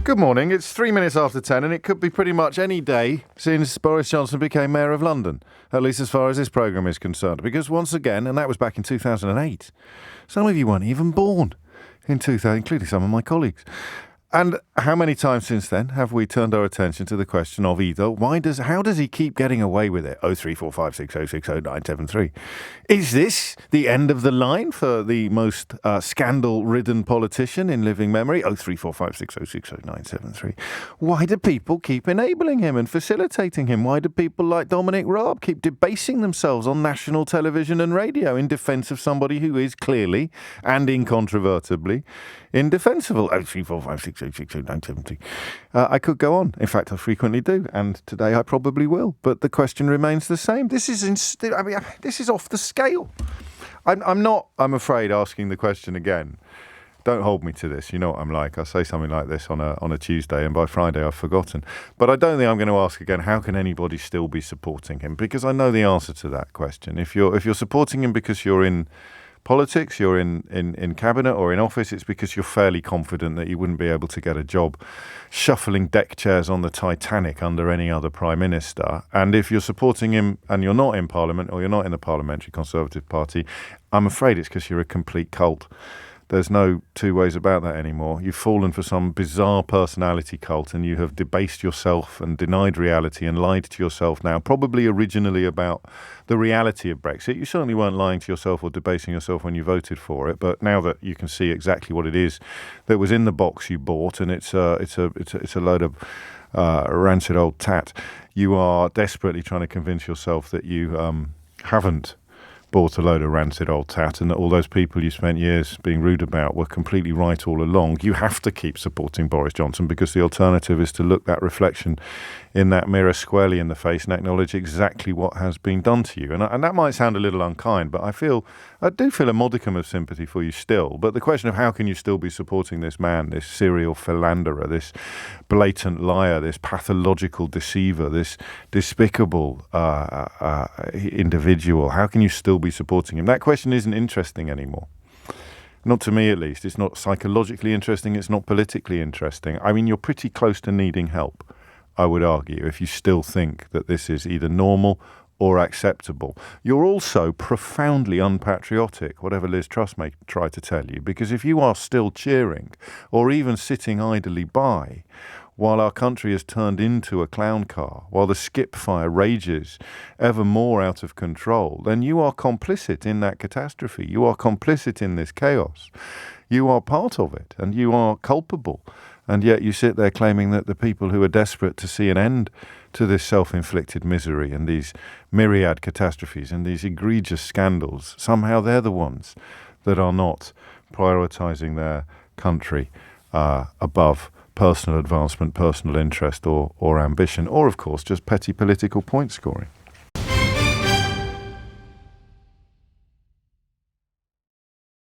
Good morning. It's 3 minutes after 10, and it could be pretty much any day since Boris Johnson became Mayor of London, at least as far as this programme is concerned. Because once again, and that was back in 2008, some of you weren't even born in 2000, including some of my colleagues. And how many times since then have we turned our attention to the question of either how does he keep getting away with it? 03456060973. Is this the end of the line for the most scandal-ridden politician in living memory? 03456060973. Why do people keep enabling him and facilitating him? Why do people like Dominic Raab keep debasing themselves on national television and radio in defence of somebody who is clearly and incontrovertibly indefensible? 03456060973. I could go on. In fact, I frequently do, and today I probably will. But the question remains the same. This is this is off the scale. I'm afraid, asking the question again. Don't hold me to this. You know what I'm like. I say something like this on a Tuesday, and by Friday I've forgotten. But I don't think I'm going to ask again, how can anybody still be supporting him? Because I know the answer to that question. If you're supporting him because you're in politics, you're in cabinet or in office, it's because you're fairly confident that you wouldn't be able to get a job shuffling deck chairs on the Titanic under any other prime minister. And if you're supporting him and you're not in parliament or you're not in the Parliamentary Conservative Party, I'm afraid it's because you're a complete cult. There's no two ways about that anymore. You've fallen for some bizarre personality cult, and you have debased yourself and denied reality and lied to yourself now, probably originally about the reality of Brexit. You certainly weren't lying to yourself or debasing yourself when you voted for it, but now that you can see exactly what it is that was in the box you bought, and it's a load of rancid old tat, you are desperately trying to convince yourself that you haven't bought a load of rancid old tat, and that all those people you spent years being rude about were completely right all along. You have to keep supporting Boris Johnson, because the alternative is to look that reflection in that mirror squarely in the face and acknowledge exactly what has been done to you. And that might sound a little unkind, but I do feel a modicum of sympathy for you still. But the question of how can you still be supporting this man, this serial philanderer, this blatant liar, this pathological deceiver, this despicable individual, how can you still be supporting him? That question isn't interesting anymore. Not to me, at least. It's not psychologically interesting. It's not politically interesting. I mean, you're pretty close to needing help, I would argue, if you still think that this is either normal or acceptable. You're also profoundly unpatriotic, whatever Liz Truss may try to tell you, because if you are still cheering or even sitting idly by while our country is turned into a clown car, while the skip fire rages ever more out of control, then you are complicit in that catastrophe. You are complicit in this chaos. You are part of it, and you are culpable. And yet you sit there claiming that the people who are desperate to see an end to this self-inflicted misery and these myriad catastrophes and these egregious scandals, somehow they're the ones that are not prioritising their country above personal advancement, personal interest or ambition, or, of course, just petty political point scoring.